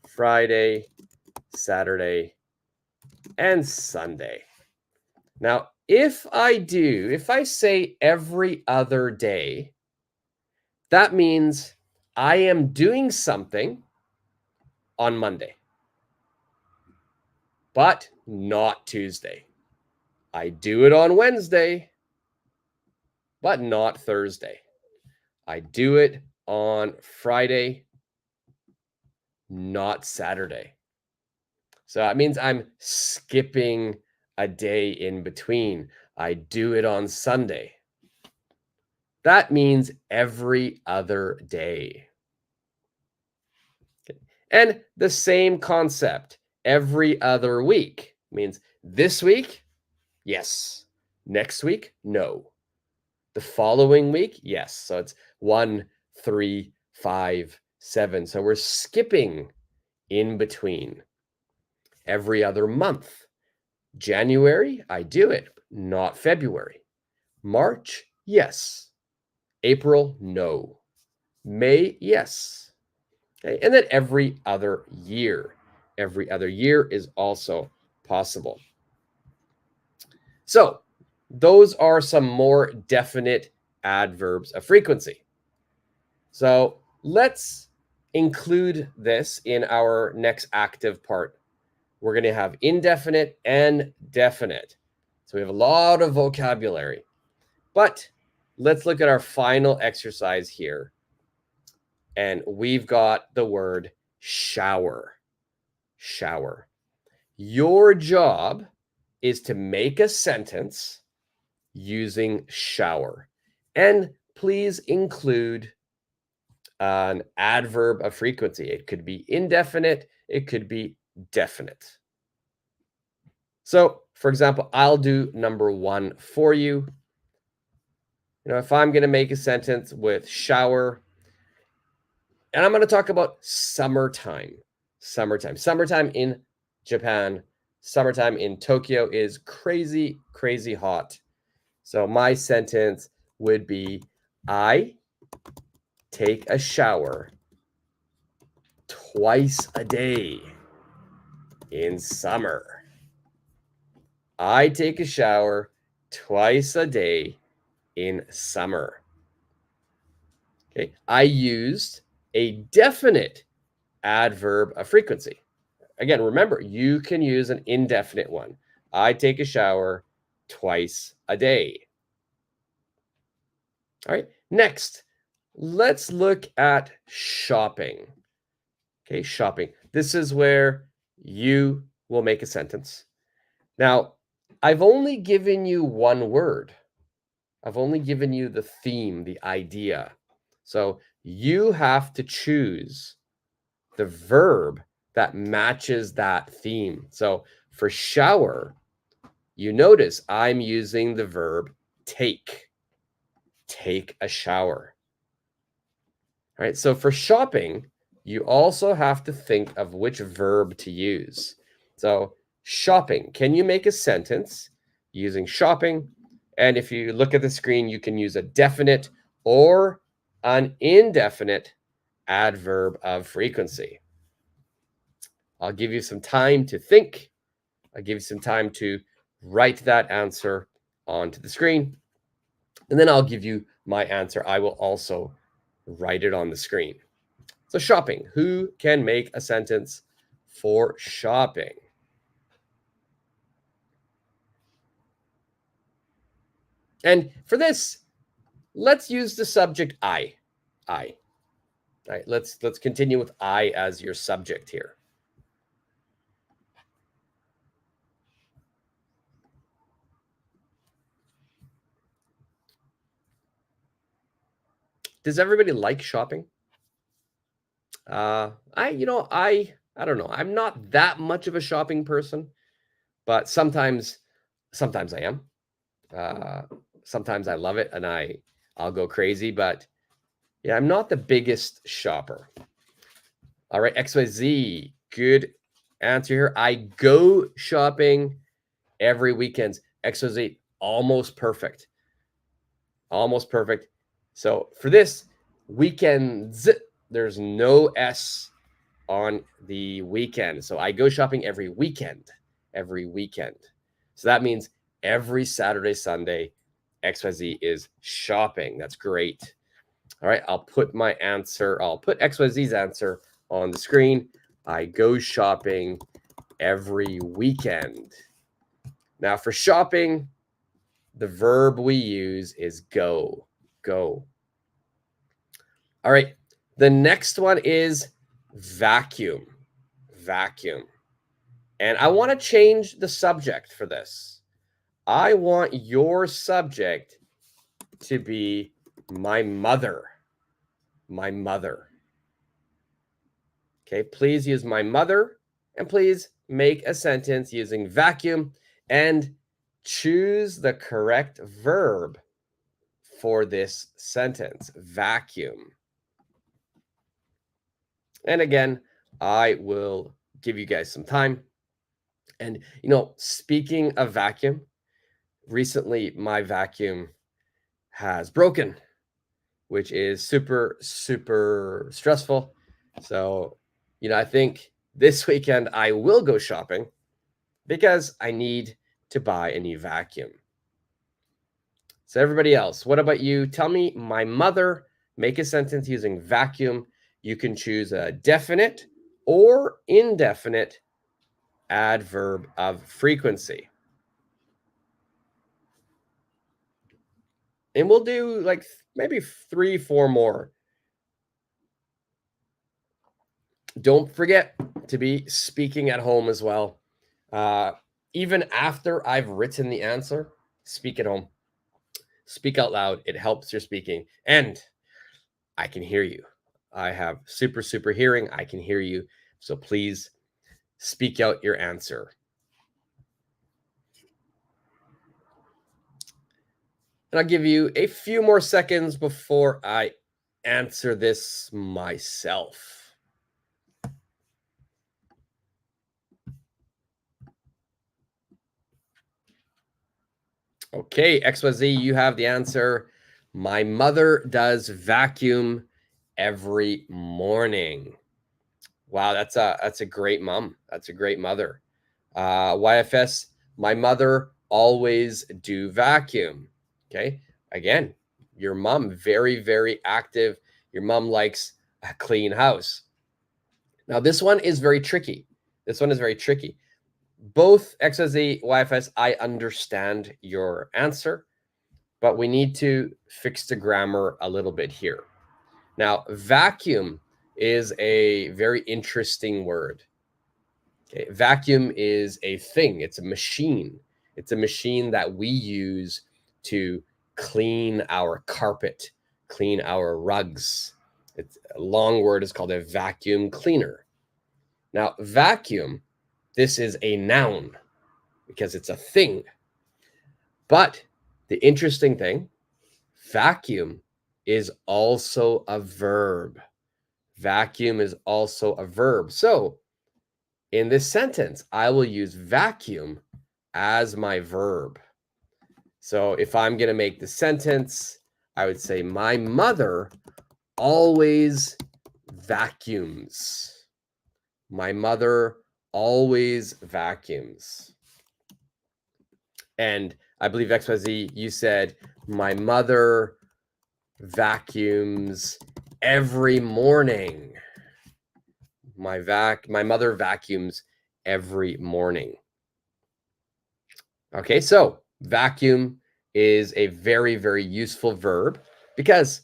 Speaker 1: Friday, Saturday, and Sunday. Now, if I say every other day, that means I am doing something on Monday, but not Tuesday. I do it on Wednesday, but not Thursday. I do it on Friday, not Saturday. So that means I'm skipping a day in between. I do it on Sunday. That means every other day. Okay. And the same concept, every other week means this week, yes. Next week, no. The following week, yes. So it's 1, 3, 5, 7. So we're skipping in between. Every other month. January, I do it, not February. March, yes. April, no. May, yes. Okay. And then every other year. Every other year is also possible. So those are some more definite adverbs of frequency. So let's include this in our next active part. We're going to have indefinite and definite. So we have a lot of vocabulary. But let's look at our final exercise here. And we've got the word shower. Shower. Your job is to make a sentence using shower. And please include an adverb of frequency. It could be indefinite. It could be definite. So, for example, I'll do number 1 for you. If I'm going to make a sentence with shower, and I'm going to talk about summertime. Summertime in Japan, summertime in Tokyo is crazy, crazy hot. So my sentence would be, I take a shower twice a day in summer. I take a shower twice a day in summer. Okay, I used a definite adverb of frequency. Again, remember, you can use an indefinite one. I take a shower twice a day. All right, next, let's look at shopping. Okay, shopping. This is where you will make a sentence. Now, I've only given you one word. I've only given you the theme, the idea. So you have to choose the verb that matches that theme. So for shower, you notice I'm using the verb take. Take a shower. All right, so for shopping, you also have to think of which verb to use. So shopping, can you make a sentence using shopping? And if you look at the screen, you can use a definite or an indefinite adverb of frequency. I'll give you some time to think. I'll give you some time to write that answer onto the screen. And then I'll give you my answer. I will also write it on the screen. So shopping, who can make a sentence for shopping? And for this, let's use the subject I. I. All right, let's continue with I as your subject here. Does everybody like shopping? I don't know. I'm not that much of a shopping person, but sometimes I am. Sometimes I love it and I'll go crazy, but yeah, I'm not the biggest shopper. All right, XYZ, good answer here. I go shopping every weekend. XYZ, almost perfect. Almost perfect. So for this, weekends, there's no S on the weekend. So I go shopping every weekend. Every weekend. So that means every Saturday, Sunday, XYZ is shopping. That's great. All right, I'll put my answer, I'll put XYZ's answer on the screen. I go shopping every weekend. Now for shopping, the verb we use is go. Go. All right, the next one is vacuum, vacuum. And I want to change the subject for this. I want your subject to be my mother, my mother. Okay, please use my mother, and please make a sentence using vacuum and choose the correct verb for this sentence, vacuum. And again, I will give you guys some time. And, speaking of vacuum, recently my vacuum has broken, which is super, super stressful. So, I think this weekend I will go shopping because I need to buy a new vacuum. So everybody else, what about you? Tell me, my mother, make a sentence using vacuum. You can choose a definite or indefinite adverb of frequency. And we'll do like maybe 3, 4 more. Don't forget to be speaking at home as well. Even after I've written the answer, speak at home. Speak out loud. It helps your speaking. And I can hear you. I have super, super hearing. I can hear you. So please speak out your answer. And I'll give you a few more seconds before I answer this myself. Okay, XYZ, you have the answer. My mother does vacuum every morning. Wow, that's a great mom. That's a great mother. YFS, my mother always do vacuum. Okay, again, your mom very, very active. Your mom likes a clean house. Now, this one is very tricky. This one is very tricky. Both XYZ, YFS, I understand your answer, but we need to fix the grammar a little bit here. Now, vacuum is a very interesting word. Okay, vacuum is a thing. It's a machine. It's a machine that we use to clean our carpet, clean our rugs. It's a long word is called a vacuum cleaner. Now, vacuum, this is a noun because it's a thing. But the interesting thing, vacuum is also a verb. Vacuum is also a verb. So in this sentence, I will use vacuum as my verb. So if I'm going to make the sentence, I would say, my mother always vacuums. My mother always vacuums. And I believe XYZ, you said, my mother vacuums every morning. My mother vacuums every morning. Okay, so vacuum is a very, very useful verb because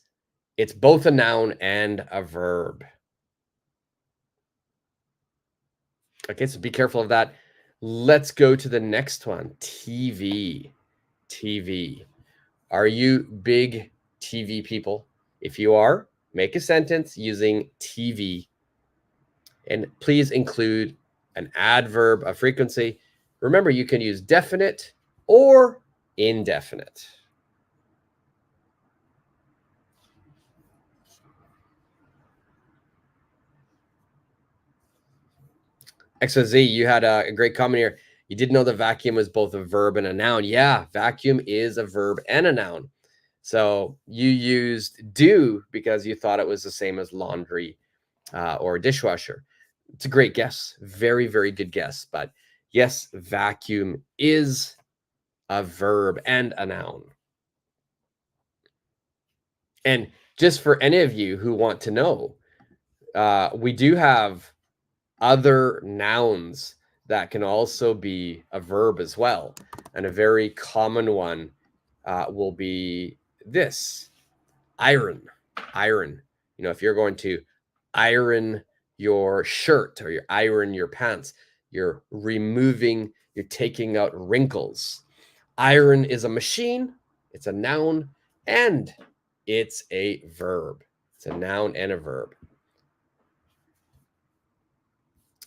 Speaker 1: it's both a noun and a verb. Okay, so be careful of that. Let's go to the next one, TV. TV. Are you big TV people? If you are, make a sentence using TV. And please include an adverb of frequency. Remember, you can use definite or indefinite. XYZ, you had a great comment here. You didn't know the vacuum was both a verb and a noun. Yeah, vacuum is a verb and a noun. So you used do because you thought it was the same as laundry or dishwasher. It's a great guess. Very, very good guess. But yes, vacuum is a verb and a noun. And just for any of you who want to know, we do have other nouns that can also be a verb as well. And a very common one will be this, iron. Iron. If you're going to iron your shirt or you iron your pants. You're taking out wrinkles. Iron is a machine, it's a noun, and it's a verb. It's a noun and a verb.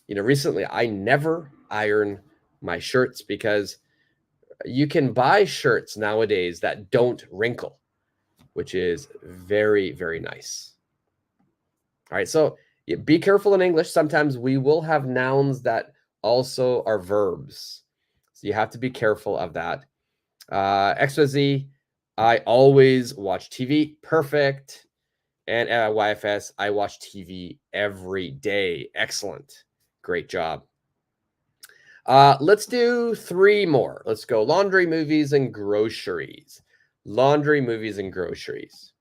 Speaker 1: Recently I never iron my shirts because you can buy shirts nowadays that don't wrinkle, which is very, very nice. All right, so be careful in English. Sometimes we will have nouns that also are verbs. So you have to be careful of that. XYZ, I always watch TV. Perfect. And YFS, I watch TV every day. Excellent. Great job. Let's do 3 more. Let's go laundry, movies, and groceries. Laundry, movies, and groceries.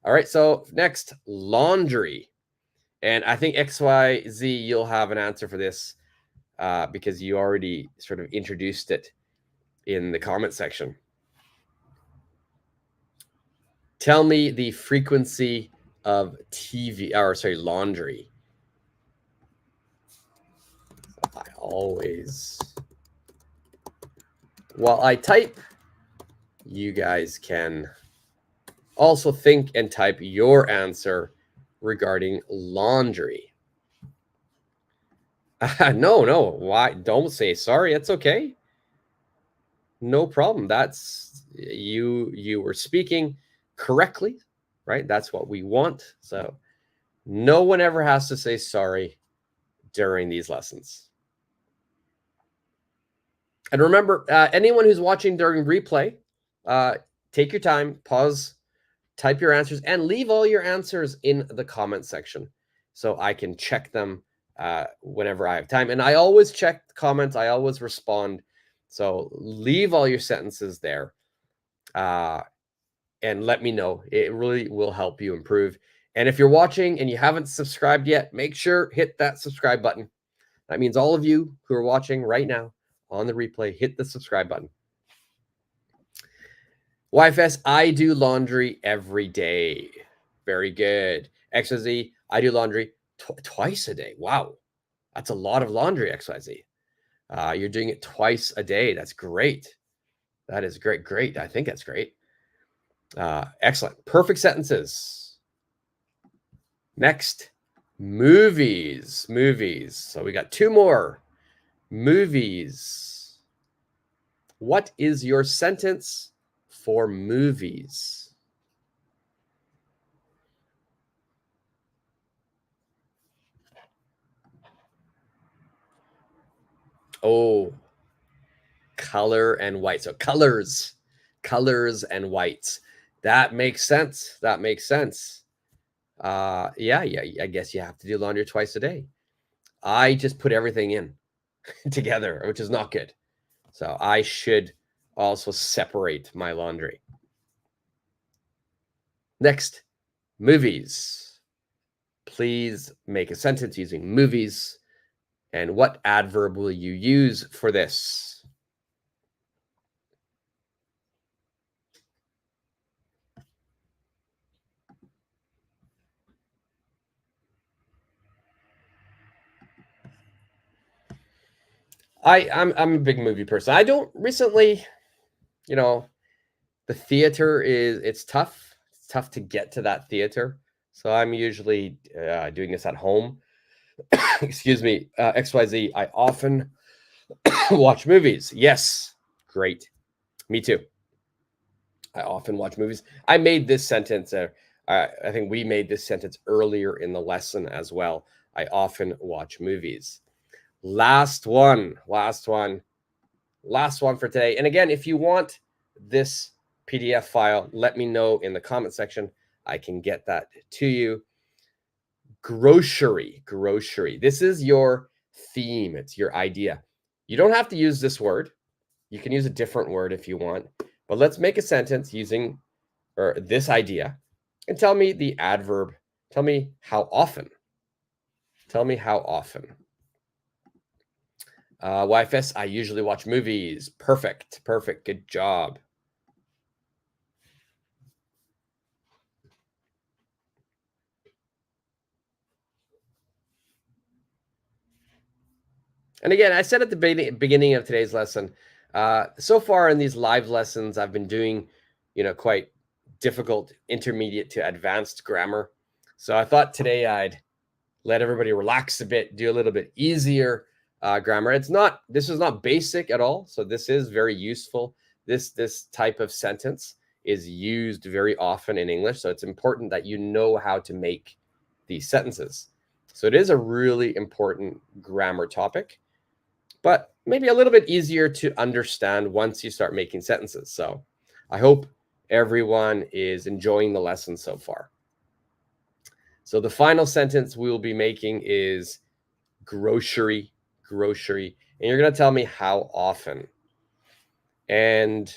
Speaker 1: All right, so next, laundry. And I think XYZ, you'll have an answer for this because you already sort of introduced it in the comment section. Tell me the frequency of laundry. I always, while I type, you guys can also think and type your answer regarding laundry. No. Why? Don't say sorry. It's okay. No problem. That's you were speaking correctly, right? That's what we want. So no one ever has to say sorry during these lessons. And remember, anyone who's watching during replay, take your time, pause, type your answers, and leave all your answers in the comment section so I can check them whenever I have time. And I always check the comments. I always respond. So leave all your sentences there and let me know. It really will help you improve. And if you're watching and you haven't subscribed yet, make sure hit that subscribe button. That means all of you who are watching right now on the replay, hit the subscribe button. YFS, I do laundry every day. Very good. XYZ, I do laundry twice a day. Wow. That's a lot of laundry, XYZ. You're doing it twice a day. That's great. That is great. Great. I think that's great. Excellent. Perfect sentences. Next, movies. Movies. So we got 2 more. Movies. What is your sentence for movies? Oh, color and white. So colors and whites. That makes sense. That makes sense. Yeah, I guess you have to do laundry twice a day. I just put everything in together, which is not good. So I should also separate my laundry. Next, movies. Please make a sentence using movies. And what adverb will you use for this? I'm a big movie person. I don't recently, the theater it's tough. It's tough to get to that theater. So I'm usually doing this at home. Excuse me, XYZ. I often watch movies. Yes, great. Me too. I often watch movies. I made this sentence. I think we made this sentence earlier in the lesson as well. I often watch movies. Last one for today. And again, if you want this PDF file, let me know in the comment section. I can get that to you. Grocery. This is your theme. It's your idea. You don't have to use this word. You can use a different word if you want. But let's make a sentence using this idea and tell me the adverb. Tell me how often. YFS, I usually watch movies. Perfect. Good job. And again, I said at the beginning of today's lesson, so far in these live lessons, I've been doing, quite difficult, intermediate to advanced grammar. So I thought today I'd let everybody relax a bit, do a little bit easier grammar. This is not basic at all. So this is very useful. This type of sentence is used very often in English. So it's important that you know how to make these sentences. So it is a really important grammar topic, but maybe a little bit easier to understand once you start making sentences. So I hope everyone is enjoying the lesson so far. So the final sentence we will be making is grocery, grocery. And you're going to tell me how often. And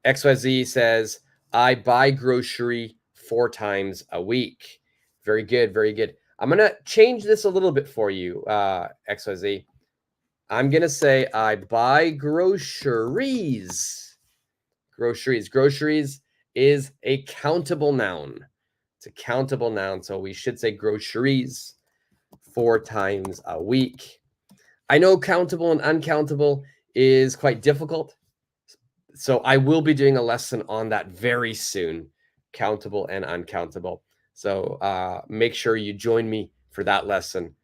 Speaker 1: XYZ says, I buy grocery 4 times a week. Very good, very good. I'm going to change this a little bit for you, XYZ. I'm going to say I buy groceries. Groceries. Groceries is a countable noun. It's a countable noun. So we should say groceries 4 times a week. I know countable and uncountable is quite difficult. So I will be doing a lesson on that very soon, countable and uncountable. So make sure you join me for that lesson.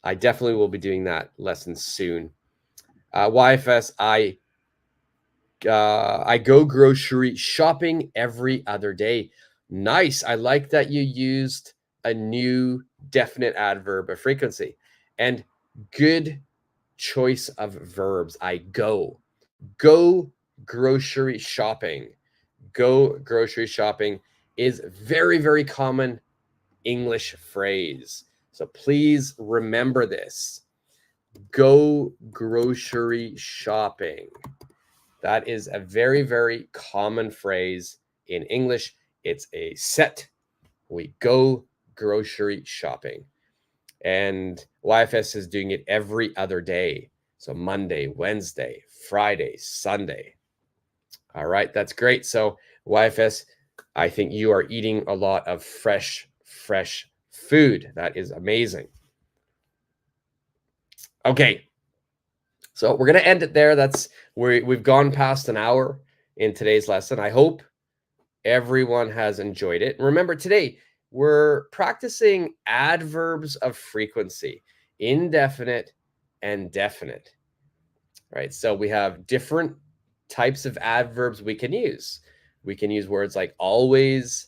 Speaker 1: I definitely will be doing that lesson soon. YFS, I go grocery shopping every other day. Nice. I like that you used a new definite adverb of frequency. And good choice of verbs. I go. Go grocery shopping. Go grocery shopping is very, very common English phrase. So please remember this. Go grocery shopping. That is a very, very common phrase in English. It's a set. We go grocery shopping. And YFS is doing it every other day. So Monday, Wednesday, Friday, Sunday. All right, that's great. So YFS, I think you are eating a lot of fresh food. That is amazing. Okay, so we're going to end it there. We've gone past an hour in today's lesson. I hope everyone has enjoyed it. Remember, today we're practicing adverbs of frequency, indefinite and definite. Right? So we have different types of adverbs we can use. We can use words like always,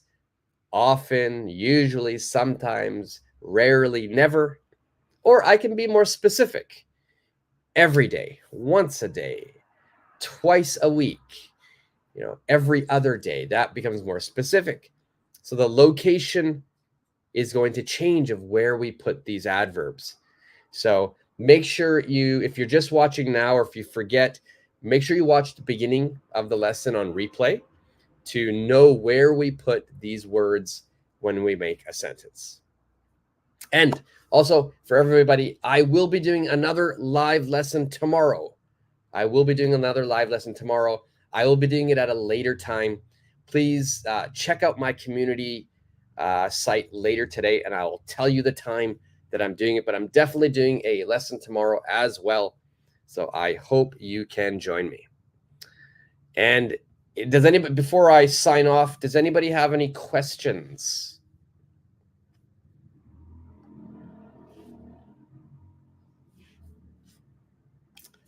Speaker 1: often, usually, sometimes, rarely, never. Or I can be more specific. Every day, once a day, twice a week, every other day. That becomes more specific. So the location is going to change of where we put these adverbs. So make sure if you're just watching now, or if you forget, make sure you watch the beginning of the lesson on replay to know where we put these words when we make a sentence. And also, for everybody, I will be doing another live lesson tomorrow. I will be doing it at a later time. Please check out my community site later today, and I will tell you the time that I'm doing it. But I'm definitely doing a lesson tomorrow as well. So I hope you can join me. And before I sign off, does anybody have any questions?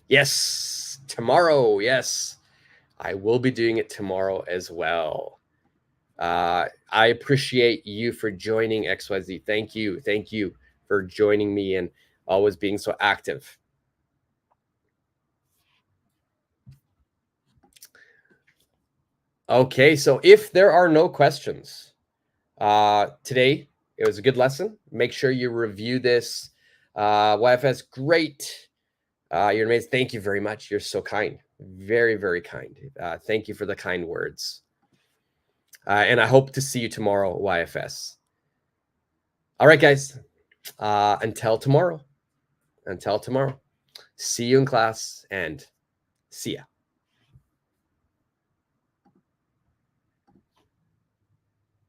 Speaker 1: Yes, tomorrow. Yes, I will be doing it tomorrow as well. I appreciate you for joining, XYZ. Thank you. Thank you for joining me and always being so active. Okay, so if there are no questions, today it was a good lesson. Make sure you review this. YFS, great. You're amazing. Thank you very much. You're so kind. Very, very kind. Thank you for the kind words. And I hope to see you tomorrow, YFS. All right, guys. Until tomorrow. See you in class, and see ya.